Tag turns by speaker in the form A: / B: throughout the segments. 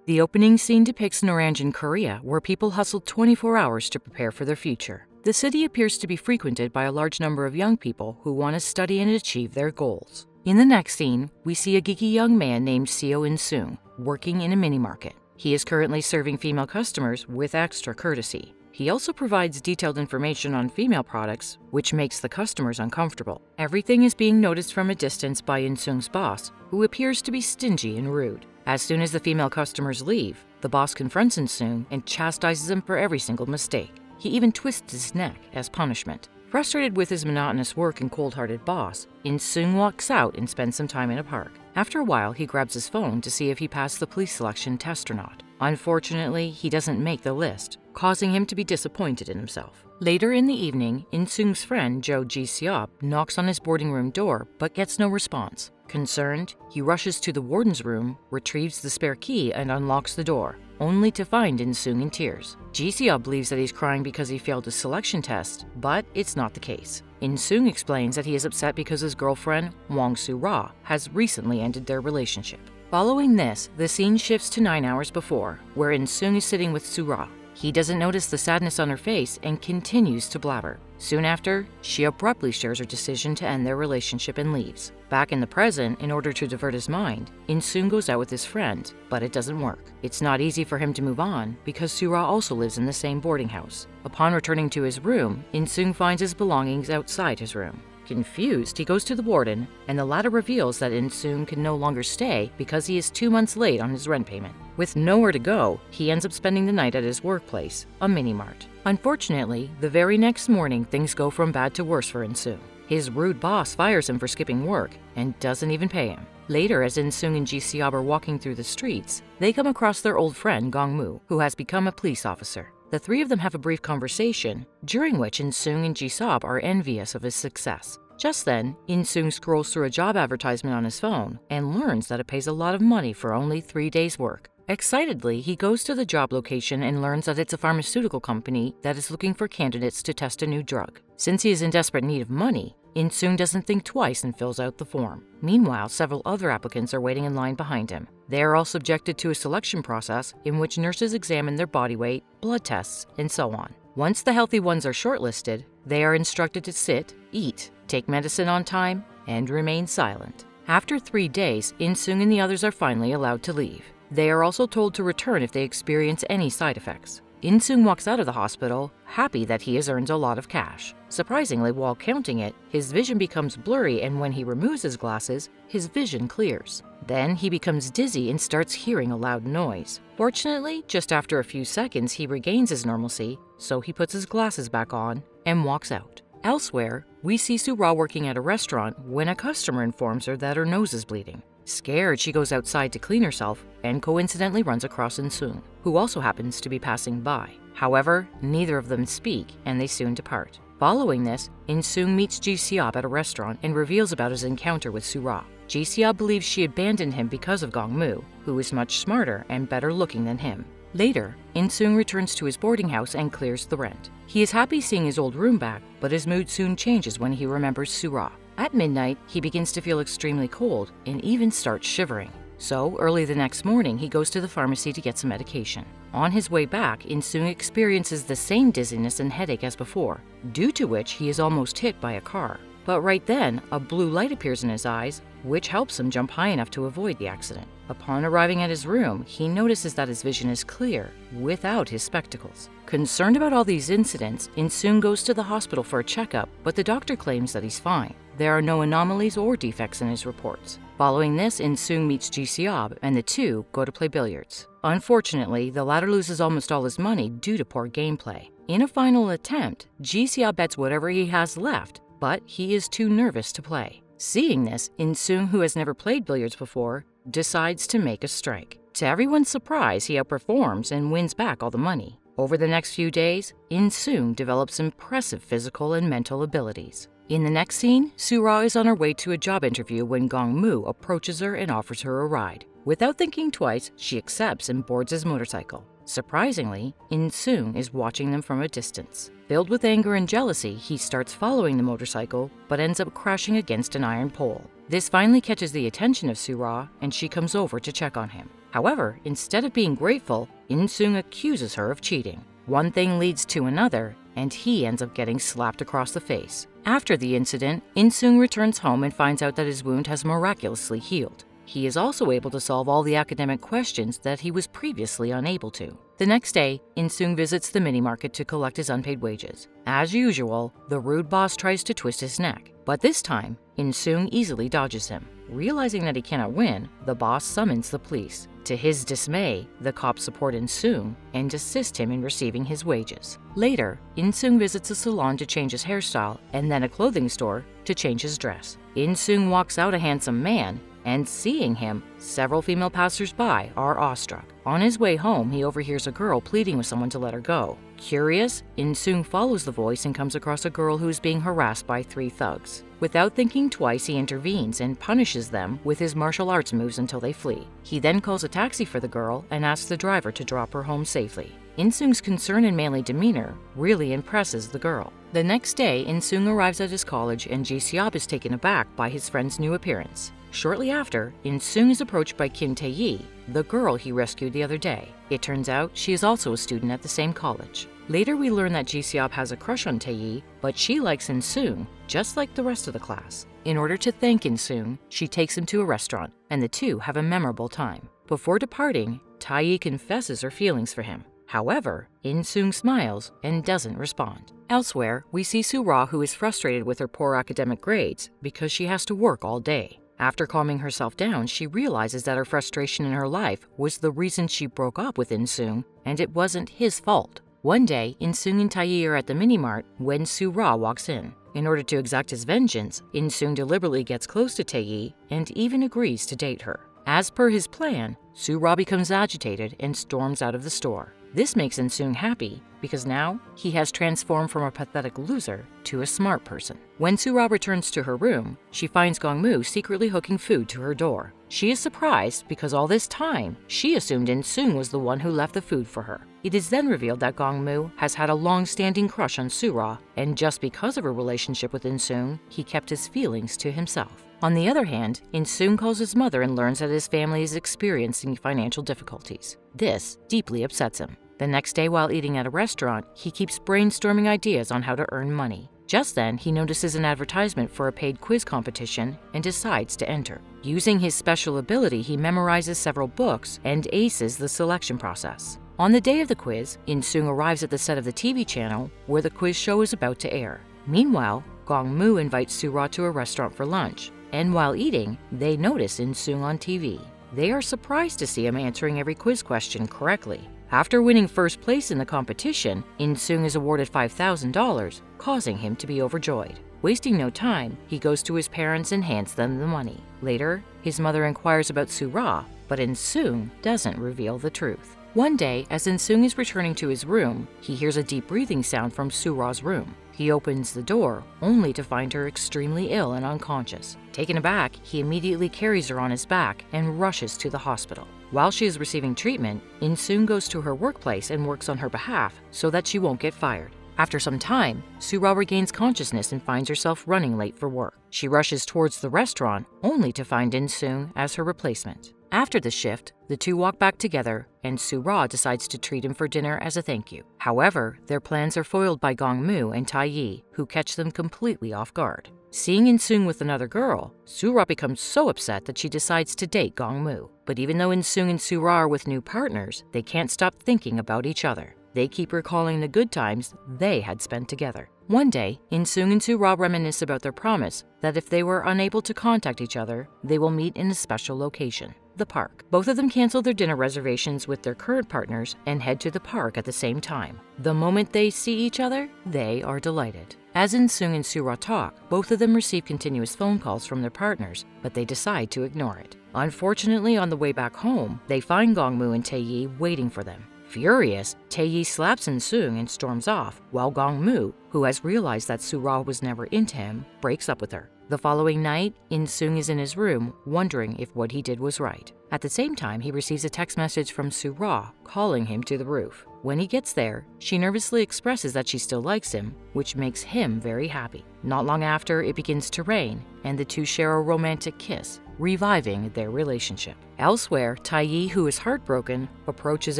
A: The opening scene depicts an orange in Korea where people hustle 24 hours to prepare for their future. The city appears to be frequented by a large number of young people who want to study and achieve their goals. In the next scene, we see a geeky young man named Seo In-sung working in a mini-market. He is currently serving female customers with extra courtesy. He also provides detailed information on female products, which makes the customers uncomfortable. Everything is being noticed from a distance by In-sung's boss, who appears to be stingy and rude. As soon as the female customers leave, the boss confronts In-sung and chastises him for every single mistake. He even twists his neck as punishment. Frustrated with his monotonous work and cold-hearted boss, In-sung walks out and spends some time in a park. After a while, he grabs his phone to see if he passed the police selection test or not. Unfortunately, he doesn't make the list, causing him to be disappointed in himself. Later in the evening, In-sung's friend Jo Ji-seop knocks on his boarding room door but gets no response. Concerned, he rushes to the warden's room, retrieves the spare key, and unlocks the door, only to find In-sung in tears. Ji-seop believes that he's crying because he failed his selection test, but it's not the case. In-sung explains that he is upset because his girlfriend, Wang Soo-ra, has recently ended their relationship. Following this, the scene shifts to 9 hours before, where In-sung is sitting with Soo-ra. He doesn't notice the sadness on her face and continues to blabber. Soon after, she abruptly shares her decision to end their relationship and leaves. Back in the present, in order to divert his mind, In-sung goes out with his friend, but it doesn't work. It's not easy for him to move on because Soo-ra also lives in the same boarding house. Upon returning to his room, In-sung finds his belongings outside his room. Confused, he goes to the warden, and the latter reveals that In-sung can no longer stay because he is 2 months late on his rent payment. With nowhere to go, he ends up spending the night at his workplace, a mini-mart. Unfortunately, the very next morning, things go from bad to worse for In-sung. His rude boss fires him for skipping work and doesn't even pay him. Later, as In-sung and Ji-seop are walking through the streets, they come across their old friend Gong-moo, who has become a police officer. The three of them have a brief conversation, during which In-sung and Ji-seop are envious of his success. Just then, In-sung scrolls through a job advertisement on his phone and learns that it pays a lot of money for only 3 days' work. Excitedly, he goes to the job location and learns that it's a pharmaceutical company that is looking for candidates to test a new drug. Since he is in desperate need of money, In-sung doesn't think twice and fills out the form. Meanwhile, several other applicants are waiting in line behind him. They are all subjected to a selection process in which nurses examine their body weight, blood tests, and so on. Once the healthy ones are shortlisted, they are instructed to sit, eat, take medicine on time, and remain silent. After 3 days, In-sung and the others are finally allowed to leave. They are also told to return if they experience any side effects. In-sung walks out of the hospital, happy that he has earned a lot of cash. Surprisingly, while counting it, his vision becomes blurry, and when he removes his glasses, his vision clears. Then he becomes dizzy and starts hearing a loud noise. Fortunately, just after a few seconds, he regains his normalcy, so he puts his glasses back on and walks out. Elsewhere, we see Soo-ra working at a restaurant when a customer informs her that her nose is bleeding. Scared, she goes outside to clean herself and coincidentally runs across In-sung, who also happens to be passing by. However, neither of them speak and they soon depart. Following this, In-sung meets Ji-seop at a restaurant and reveals about his encounter with Soo-ra. Ji-seop believes she abandoned him because of Gong-moo, who is much smarter and better looking than him. Later, In-sung returns to his boarding house and clears the rent. He is happy seeing his old room back, but his mood soon changes when he remembers Soo-ra. At midnight, he begins to feel extremely cold and even starts shivering. So, early the next morning, he goes to the pharmacy to get some medication. On his way back, In-sung experiences the same dizziness and headache as before, due to which he is almost hit by a car. But right then, a blue light appears in his eyes, which helps him jump high enough to avoid the accident. Upon arriving at his room, he notices that his vision is clear, without his spectacles. Concerned about all these incidents, In-sung goes to the hospital for a checkup, but the doctor claims that he's fine. There are no anomalies or defects in his reports. Following this, In-sung meets Ji-seop, and the two go to play billiards. Unfortunately, the latter loses almost all his money due to poor gameplay. In a final attempt, Ji-seop bets whatever he has left, but he is too nervous to play. Seeing this, In-sung, who has never played billiards before, decides to make a strike. To everyone's surprise, he outperforms and wins back all the money. Over the next few days, In-sung develops impressive physical and mental abilities. In the next scene, Soo-ra is on her way to a job interview when Gong-moo approaches her and offers her a ride. Without thinking twice, she accepts and boards his motorcycle. Surprisingly, In-sung is watching them from a distance. Filled with anger and jealousy, he starts following the motorcycle, but ends up crashing against an iron pole. This finally catches the attention of Soo-ra, and she comes over to check on him. However, instead of being grateful, In-sung accuses her of cheating. One thing leads to another, and he ends up getting slapped across the face. After the incident, In-sung returns home and finds out that his wound has miraculously healed. He is also able to solve all the academic questions that he was previously unable to. The next day, In-sung visits the mini-market to collect his unpaid wages. As usual, the rude boss tries to twist his neck, but this time, In-sung easily dodges him. Realizing that he cannot win, the boss summons the police. To his dismay, the cops support In-sung and assist him in receiving his wages. Later, In-sung visits a salon to change his hairstyle and then a clothing store to change his dress. In-sung walks out a handsome man, and seeing him, several female passers-by are awestruck. On his way home, he overhears a girl pleading with someone to let her go. Curious, In-sung follows the voice and comes across a girl who is being harassed by 3 thugs. Without thinking twice, he intervenes and punishes them with his martial arts moves until they flee. He then calls a taxi for the girl and asks the driver to drop her home safely. In-sung's concern and manly demeanor really impresses the girl. The next day, In-sung arrives at his college and Ji-seop is taken aback by his friend's new appearance. Shortly after, In-sung is approached by Kim Tae-yi, the girl he rescued the other day. It turns out she is also a student at the same college. Later, we learn that Ji-seop has a crush on Tae-yi, but she likes In-sung, just like the rest of the class. In order to thank In-sung, she takes him to a restaurant, and the two have a memorable time. Before departing, Tae-yi confesses her feelings for him. However, In-sung smiles and doesn't respond. Elsewhere, we see Soo-ra, who is frustrated with her poor academic grades because she has to work all day. After calming herself down, she realizes that her frustration in her life was the reason she broke up with In-sung, and it wasn't his fault. One day, In-sung and Tae-yi are at the mini-mart when Soo-ra walks in. In order to exact his vengeance, In-sung deliberately gets close to Tae-yi and even agrees to date her. As per his plan, Soo-ra becomes agitated and storms out of the store. This makes In-sung happy because now he has transformed from a pathetic loser to a smart person. When Soo-ra returns to her room, she finds Gong-moo secretly hooking food to her door. She is surprised because all this time, she assumed In-sung was the one who left the food for her. It is then revealed that Gong-moo has had a long-standing crush on Soo-ra, and just because of her relationship with In-sung, he kept his feelings to himself. On the other hand, In-sung calls his mother and learns that his family is experiencing financial difficulties. This deeply upsets him. The next day, while eating at a restaurant, he keeps brainstorming ideas on how to earn money. Just then, he notices an advertisement for a paid quiz competition and decides to enter. Using his special ability, he memorizes several books and aces the selection process. On the day of the quiz, In-sung arrives at the set of the TV channel where the quiz show is about to air. Meanwhile, Gong-moo invites Soo-ra to a restaurant for lunch, and while eating, they notice In-sung on TV. They are surprised to see him answering every quiz question correctly. After winning first place in the competition, In-sung is awarded $5,000, causing him to be overjoyed. Wasting no time, he goes to his parents and hands them the money. Later, his mother inquires about Soo-ra, but In-sung doesn't reveal the truth. One day, as In-sung is returning to his room, he hears a deep breathing sound from Soo-ra's room. He opens the door, only to find her extremely ill and unconscious. Taken aback, he immediately carries her on his back and rushes to the hospital. While she is receiving treatment, In-sung goes to her workplace and works on her behalf so that she won't get fired. After some time, Soo-ra regains consciousness and finds herself running late for work. She rushes towards the restaurant, only to find In-sung as her replacement. After the shift, the two walk back together, and Soo-ra decides to treat him for dinner as a thank you. However, their plans are foiled by Gong-moo and Tae-yi, who catch them completely off guard. Seeing In-sung with another girl, Soo-ra becomes so upset that she decides to date Gong-moo. But even though In-sung and Soo-ra are with new partners, they can't stop thinking about each other. They keep recalling the good times they had spent together. One day, In-sung and Soo-ra reminisce about their promise that if they were unable to contact each other, they will meet in a special location, the park. Both of them cancel their dinner reservations with their current partners and head to the park at the same time. The moment they see each other, they are delighted. As In-sung and Soo-ra talk, both of them receive continuous phone calls from their partners, but they decide to ignore it. Unfortunately, on the way back home, they find Gong-moo and Tae-yi waiting for them. Furious, Tae-yi slaps In-sung and storms off, while Gong-moo, who has realized that Soo-ra was never into him, breaks up with her. The following night, In-sung is in his room, wondering if what he did was right. At the same time, he receives a text message from Soo-ra calling him to the roof. When he gets there, she nervously expresses that she still likes him, which makes him very happy. Not long after, it begins to rain, and the two share a romantic kiss, reviving their relationship. Elsewhere, Tae-yi, who is heartbroken, approaches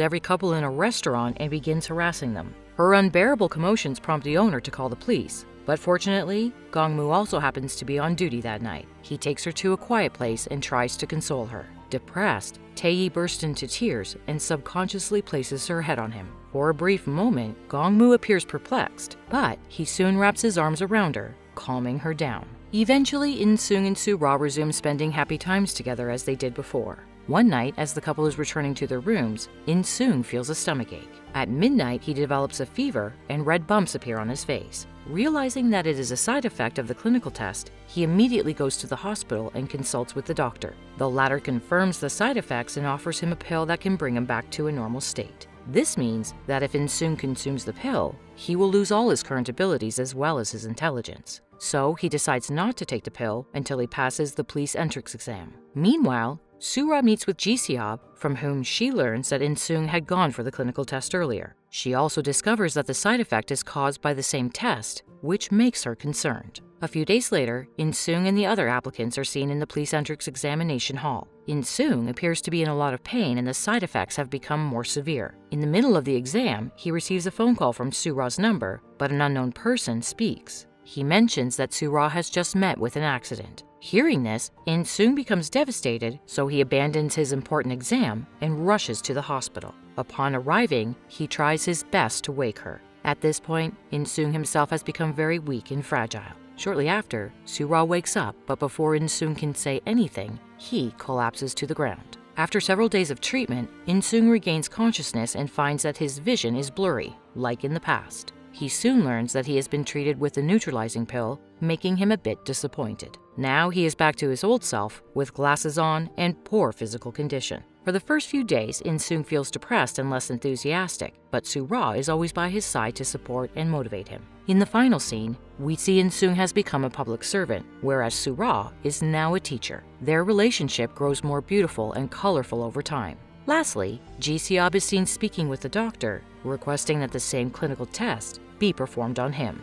A: every couple in a restaurant and begins harassing them. Her unbearable commotions prompt the owner to call the police. But fortunately, Gong-moo also happens to be on duty that night. He takes her to a quiet place and tries to console her. Depressed, Tae-yi bursts into tears and subconsciously places her head on him. For a brief moment, Gong-moo appears perplexed, but he soon wraps his arms around her, calming her down. Eventually, In-sung and Soo-ra resume spending happy times together as they did before. One night, as the couple is returning to their rooms, In-sung feels a stomachache. At midnight, he develops a fever and red bumps appear on his face. Realizing that it is a side effect of the clinical test, he immediately goes to the hospital and consults with the doctor. The latter confirms the side effects and offers him a pill that can bring him back to a normal state. This means that if In-sung consumes the pill, he will lose all his current abilities as well as his intelligence. So he decides not to take the pill until he passes the police entrance exam. Meanwhile, Soo-ra meets with Ji-seop, from whom she learns that In-sung had gone for the clinical test earlier. She also discovers that the side effect is caused by the same test, which makes her concerned. A few days later, In-sung and the other applicants are seen in the police entrance examination hall. In-sung appears to be in a lot of pain and the side effects have become more severe. In the middle of the exam, he receives a phone call from Soo-ra's number, but an unknown person speaks. He mentions that Soo-ra has just met with an accident. Hearing this, In-sung becomes devastated, so he abandons his important exam and rushes to the hospital. Upon arriving, he tries his best to wake her. At this point, In-sung himself has become very weak and fragile. Shortly after, Soo-ra wakes up, but before In-sung can say anything, he collapses to the ground. After several days of treatment, In-sung regains consciousness and finds that his vision is blurry, like in the past. He soon learns that he has been treated with a neutralizing pill, making him a bit disappointed. Now he is back to his old self, with glasses on and poor physical condition. For the first few days, In-sung feels depressed and less enthusiastic, but Soo-ra is always by his side to support and motivate him. In the final scene, we see In-sung has become a public servant, whereas Soo-ra is now a teacher. Their relationship grows more beautiful and colorful over time. Lastly, Ji-seop is seen speaking with the doctor, requesting that the same clinical test be performed on him.